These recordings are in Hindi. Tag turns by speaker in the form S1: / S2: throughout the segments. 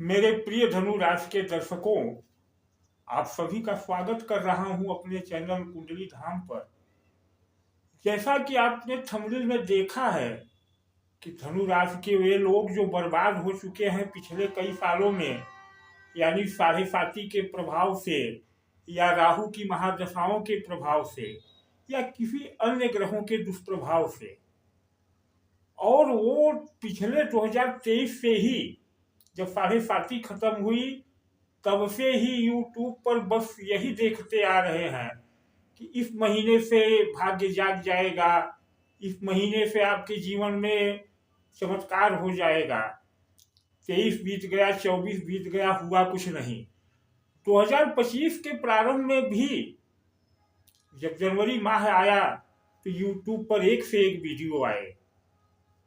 S1: मेरे प्रिय धनु राशि के दर्शकों, आप सभी का स्वागत कर रहा हूं अपने चैनल कुंडली धाम पर। जैसा कि आपने थंबनेल में देखा है कि धनु राशि के वे लोग जो बर्बाद हो चुके हैं पिछले कई सालों में, यानी साढ़े साती के प्रभाव से या राहु की महादशाओं के प्रभाव से या किसी अन्य ग्रहों के दुष्प्रभाव से, और वो पिछले 2023 से ही जब साढ़े साती खत्म हुई तब से ही यूट्यूब पर बस यही देखते आ रहे हैं कि इस महीने से भाग्य जाग जाएगा, इस महीने से आपके जीवन में चमत्कार हो जाएगा। 23 बीत गया, 24 बीत गया, हुआ कुछ नहीं। 2025 के प्रारंभ में भी जब जनवरी माह आया तो यूट्यूब पर एक से एक वीडियो आए,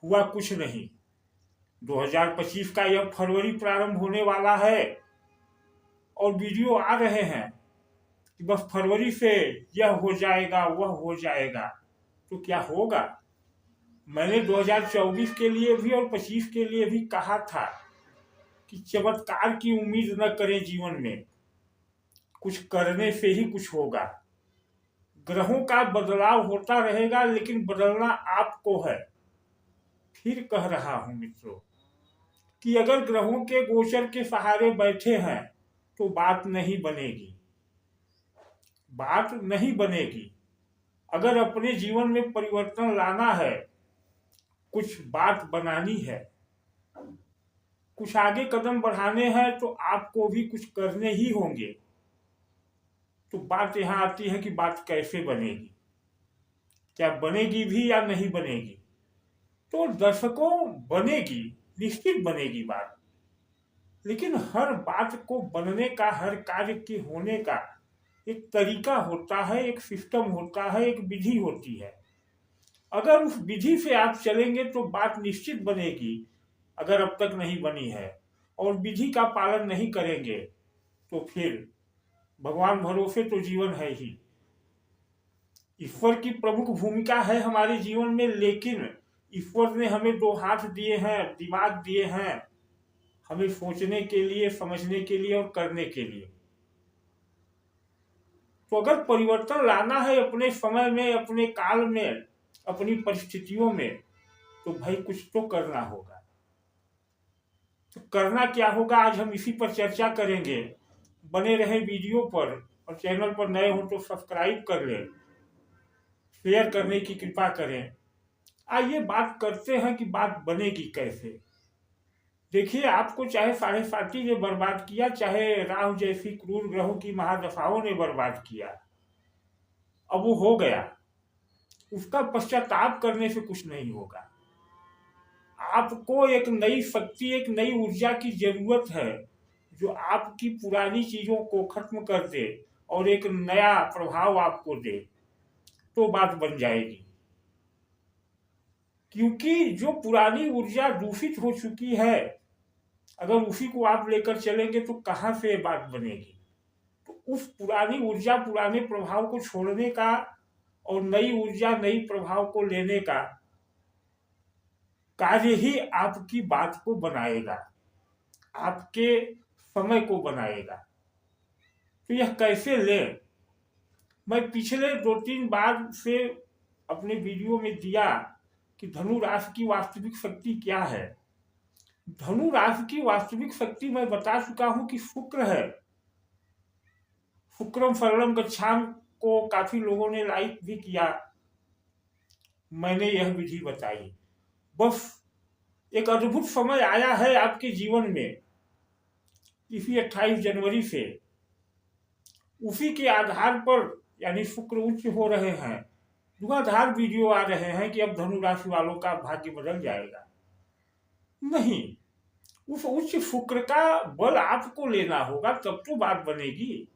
S1: हुआ कुछ नहीं। 2025 का यह फरवरी प्रारंभ होने वाला है और वीडियो आ रहे हैं कि बस फरवरी से यह हो जाएगा, वह हो जाएगा। तो क्या होगा? मैंने 2024 के लिए भी और 25 के लिए भी कहा था कि चमत्कार की उम्मीद न करें जीवन में, कुछ करने से ही कुछ होगा। ग्रहों का बदलाव होता रहेगा लेकिन बदलना आपको है। फिर कह रहा हूं मित्रों कि अगर ग्रहों के गोचर के सहारे बैठे हैं तो बात नहीं बनेगी, बात नहीं बनेगी। अगर अपने जीवन में परिवर्तन लाना है, कुछ बात बनानी है, कुछ आगे कदम बढ़ाने हैं तो आपको भी कुछ करने ही होंगे। तो बात यहाँ आती है कि बात कैसे बनेगी, क्या बनेगी भी या नहीं बनेगी। तो दर्शकों, बनेगी, निश्चित बनेगी बात, लेकिन हर बात को बनने का, हर कार्य के होने का एक तरीका होता है, एक सिस्टम होता है, एक विधि होती है। अगर उस विधि से आप चलेंगे तो बात निश्चित बनेगी। अगर अब तक नहीं बनी है और विधि का पालन नहीं करेंगे तो फिर भगवान भरोसे तो जीवन है ही। ईश्वर की प्रमुख भूमिका है हमारे जीवन में, लेकिन ईश्वर ने हमें दो हाथ दिए हैं, दिमाग दिए हैं, हमें सोचने के लिए, समझने के लिए और करने के लिए। तो अगर परिवर्तन लाना है अपने समय में, अपने काल में, अपनी परिस्थितियों में, तो भाई कुछ तो करना होगा। तो करना क्या होगा, आज हम इसी पर चर्चा करेंगे। बने रहे वीडियो पर, और चैनल पर नए हो तो सब्सक्राइब कर लें, शेयर करने की कृपा करें। आइए बात करते हैं कि बात बनेगी कैसे। देखिए, आपको चाहे साढ़े साती ने बर्बाद किया, चाहे राहु जैसी क्रूर ग्रहों की महादशाओं ने बर्बाद किया, अब वो हो गया, उसका पश्चाताप करने से कुछ नहीं होगा। आपको एक नई शक्ति, एक नई ऊर्जा की जरूरत है जो आपकी पुरानी चीजों को खत्म कर दे और एक नया प्रभाव आपको दे, तो बात बन जाएगी। क्योंकि जो पुरानी ऊर्जा दूषित हो चुकी है, अगर उसी को आप लेकर चलेंगे तो कहाँ से बात बनेगी। तो उस पुरानी ऊर्जा, पुराने प्रभाव को छोड़ने का और नई ऊर्जा, नई प्रभाव को लेने का कार्य ही आपकी बात को बनाएगा, आपके समय को बनाएगा। तो यह कैसे लें? मैं पिछले 2-3 बार से अपने वीडियो में दिया कि धनु राशि की वास्तविक शक्ति क्या है। धनु राशि की वास्तविक शक्ति मैं बता चुका हूं कि शुक्र है। शुक्रम शरणम गच्छामि को काफी लोगों ने लाइक भी किया। मैंने यह विधि बताई। बस एक अद्भुत समय आया है आपके जीवन में इसी 28 जनवरी से, उसी के आधार पर, यानी शुक्र उच्च हो रहे हैं, धुआंधार वीडियो आ रहे हैं कि अब धनु राशि वालों का भाग्य बदल जाएगा। नहीं, उस उच्च शुक्र का बल आपको लेना होगा, तब तो बात बनेगी।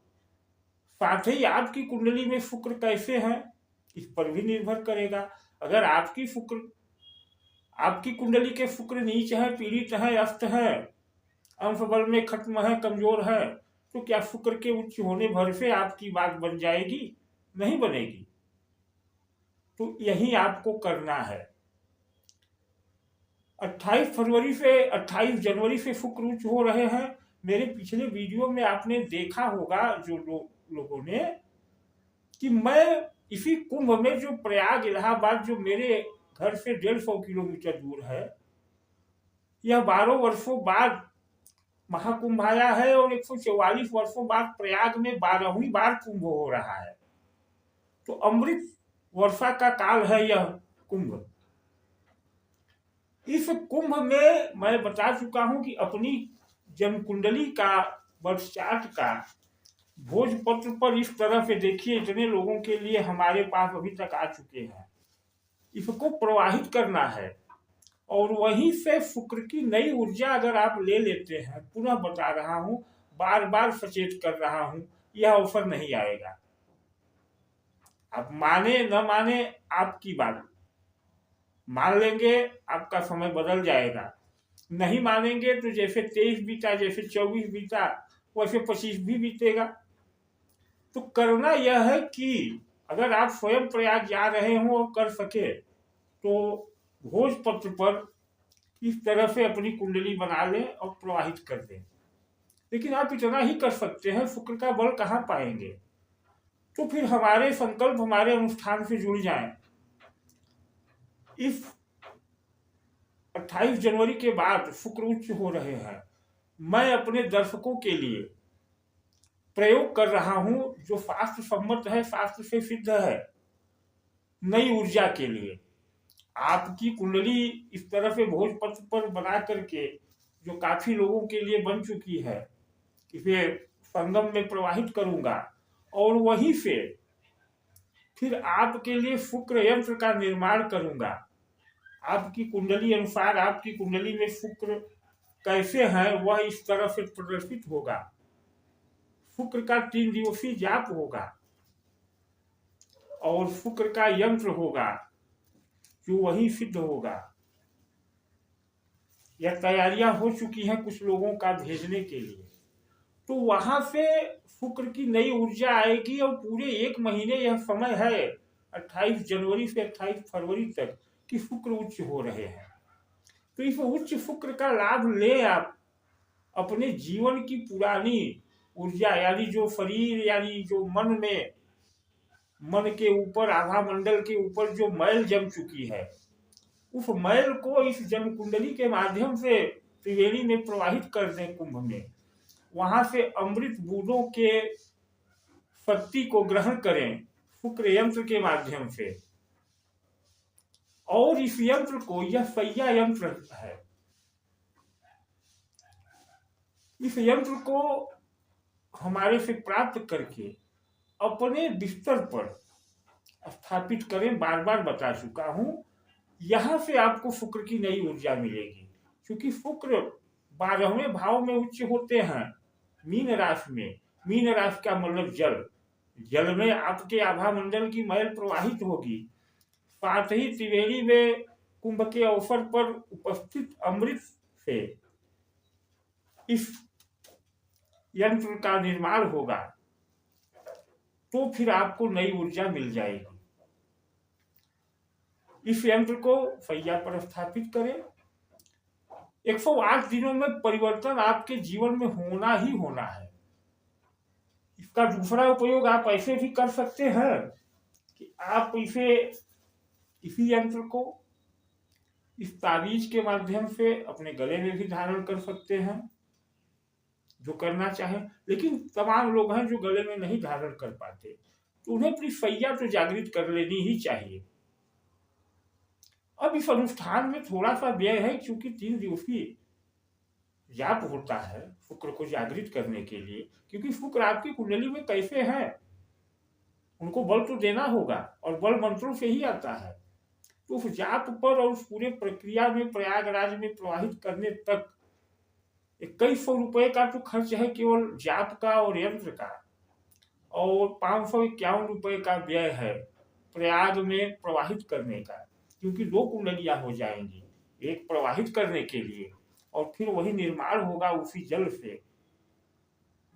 S1: साथ ही आपकी कुंडली में शुक्र कैसे हैं इस पर भी निर्भर करेगा। अगर आपकी कुंडली के शुक्र नीच है, पीड़ित है, अस्त है, अंश बल में खत्म है, कमजोर है, तो क्या शुक्र के उच्च होने भर से आपकी बात बन जाएगी? नहीं बनेगी। तो यही आपको करना है। 28 जनवरी से शुक्र उच्च हो रहे हैं। मेरे पिछले वीडियो में आपने देखा होगा जो लोगों ने, कि मैं इसी कुंभ में जो प्रयाग इलाहाबाद जो मेरे घर से 150 किलोमीटर दूर है, यह 12 वर्षों बाद महाकुंभ आया है और 144 वर्षों बाद प्रयाग में 12वीं बार कुंभ हो रहा है। तो अमृत वर्षा का काल है यह कुंभ। इस कुंभ में मैं बता चुका हूं कि अपनी जन्म कुंडली का, वर्ष चार्ट का भोजपत्र पर इस तरह से देखिए, इतने लोगों के लिए हमारे पास अभी तक आ चुके हैं। इसको प्रवाहित करना है और वहीं से शुक्र की नई ऊर्जा अगर आप ले लेते हैं, पुनः बता रहा हूं, बार बार सचेत कर रहा हूं, यह अवसर नहीं आएगा। आप माने न माने आपकी बात, मान लेंगे आपका समय बदल जाएगा, नहीं मानेंगे तो जैसे 23 बीता, जैसे 24 बीता, वैसे 25 भी बीतेगा। तो करना यह है कि अगर आप स्वयं प्रयाग जा रहे हो और कर सके तो भोजपत्र पर इस तरह से अपनी कुंडली बना लें और प्रवाहित कर दें। लेकिन आप इतना ही कर सकते हैं, शुक्र का बल कहाँ पाएंगे? तो फिर हमारे संकल्प हमारे अनुष्ठान से जुड़ जाएं। इस 28 जनवरी के बाद शुक्र उच्च हो रहे हैं। मैं अपने दर्शकों के लिए प्रयोग कर रहा हूं जो शास्त्र सम्मत है, शास्त्र से सिद्ध है, नई ऊर्जा के लिए। आपकी कुंडली इस तरह से भोजपत्र पर बना करके, जो काफी लोगों के लिए बन चुकी है, इसे संगम में प्रवाहित करूंगा और वहीं से फिर आपके लिए शुक्र यंत्र का निर्माण करूंगा। आपकी कुंडली अनुसार आपकी कुंडली में शुक्र कैसे हैं वह इस तरह से प्रदर्शित होगा। शुक्र का 3 दिवसीय जाप होगा और शुक्र का यंत्र होगा जो वही सिद्ध होगा। यह तैयारियां हो चुकी हैं कुछ लोगों का भेजने के लिए। तो वहां से शुक्र की नई ऊर्जा आएगी और पूरे 1 महीने यह समय है 28 जनवरी से 28 फरवरी तक कि शुक्र उच्च हो रहे हैं। तो इस उच्च शुक्र का लाभ ले आप अपने जीवन की पुरानी ऊर्जा, यानी जो शरीर, यानी जो मन के ऊपर, आभा मंडल के ऊपर जो मैल जम चुकी है, उस मैल को इस जन्म कुंडली के माध्यम से त्रिवेणी में प्रवाहित कर दें कुंभ में। वहां से अमृत बूंदों के शक्ति को ग्रहण करें शुक्र यंत्र के माध्यम से। और इस यंत्र को, यह सैया यंत्र है, इस यंत्र को हमारे से प्राप्त करके अपने बिस्तर पर स्थापित करें। बार बार बता चुका हूं, यहां से आपको शुक्र की नई ऊर्जा मिलेगी। क्योंकि शुक्र 12वें भाव में उच्च होते हैं, मीन राशि में। मीन राशि का मतलब जल, जल में आपके आभा मंडल की मैल प्रवाहित होगी। साथ ही त्रिवेणी में कुंभ के अवसर पर उपस्थित अमृत से इस यंत्र का निर्माण होगा, तो फिर आपको नई ऊर्जा मिल जाएगी। इस यंत्र को सैया पर स्थापित करें। 108 दिनों में परिवर्तन आपके जीवन में होना ही होना है। इसका दूसरा उपयोग आप ऐसे भी कर सकते हैं कि आप इसी यंत्र को इस ताबीज के माध्यम से अपने गले में भी धारण कर सकते हैं, जो करना चाहें। लेकिन तमाम लोग हैं जो गले में नहीं धारण कर पाते, तो उन्हें अपनी सैया तो जागृत कर लेनी ही चाहिए। अब इस अनुष्ठान में थोड़ा सा व्यय है, क्योंकि 3 दिवसीय जाप होता है शुक्र को जागृत करने के लिए। क्योंकि शुक्र आपकी कुंडली में कैसे हैं, उनको बल तो देना होगा और बल मंत्रों से ही आता है। तो उस जाप पर और उस पूरे प्रक्रिया में प्रयागराज में प्रवाहित करने तक 2100 रुपए का तो खर्च है केवल जाप का और यंत्र का, और 551 रुपए का व्यय है प्रयाग में प्रवाहित करने का। क्योंकि 2 कुंडलियां हो जाएंगी, एक प्रवाहित करने के लिए और फिर वही निर्माण होगा उसी जल से।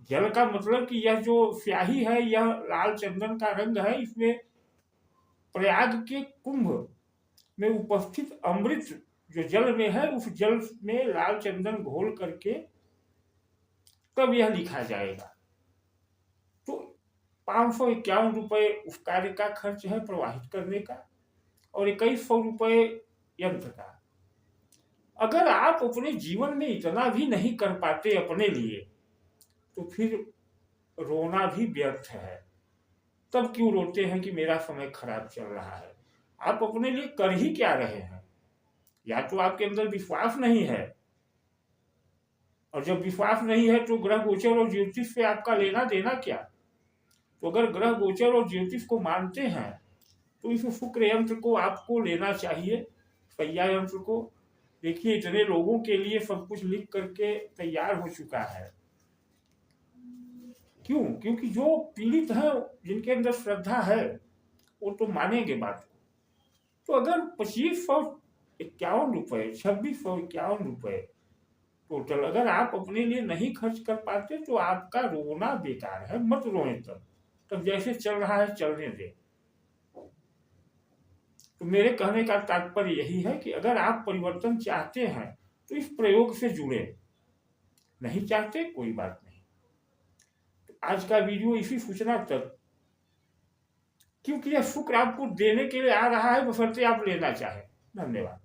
S1: जल का मतलब कि यह जो स्याही है, यह लाल चंदन का रंग है। इसमें प्रयाग के कुंभ में उपस्थित अमृत जो जल में है उस जल में लाल चंदन घोल करके तब यह लिखा जाएगा। तो 551 रुपये उस कार्य का खर्च है प्रवाहित करने का और 2100 रुपये यंत्र का। अगर आप अपने जीवन में इतना भी नहीं कर पाते अपने लिए तो फिर रोना भी व्यर्थ है। तब क्यों रोते हैं कि मेरा समय खराब चल रहा है? आप अपने लिए कर ही क्या रहे हैं? या तो आपके अंदर विश्वास नहीं है, और जब विश्वास नहीं है तो ग्रह गोचर और ज्योतिष से आपका लेना देना क्या? तो अगर ग्रह गोचर और ज्योतिष को मानते हैं तो इस शुक्र यंत्र को आपको लेना चाहिए, सैया यंत्र को। देखिए इतने लोगों के लिए सब कुछ लिख करके तैयार हो चुका है। क्यों? क्योंकि जो पीड़ित है, जिनके अंदर श्रद्धा है, वो तो मानेंगे बात को। तो अगर 2551 रुपये 2651 रुपये टोटल अगर आप अपने लिए नहीं खर्च कर पाते तो आपका रोना बेकार है। मत रोए, तब जैसे चल रहा है चलने दे। तो मेरे कहने का तात्पर्य यही है कि अगर आप परिवर्तन चाहते हैं तो इस प्रयोग से जुड़े, नहीं चाहते कोई बात नहीं। तो आज का वीडियो इसी सूचना तक, क्योंकि यह शुक्र आपको देने के लिए आ रहा है, बशर्ते आप लेना चाहें। धन्यवाद।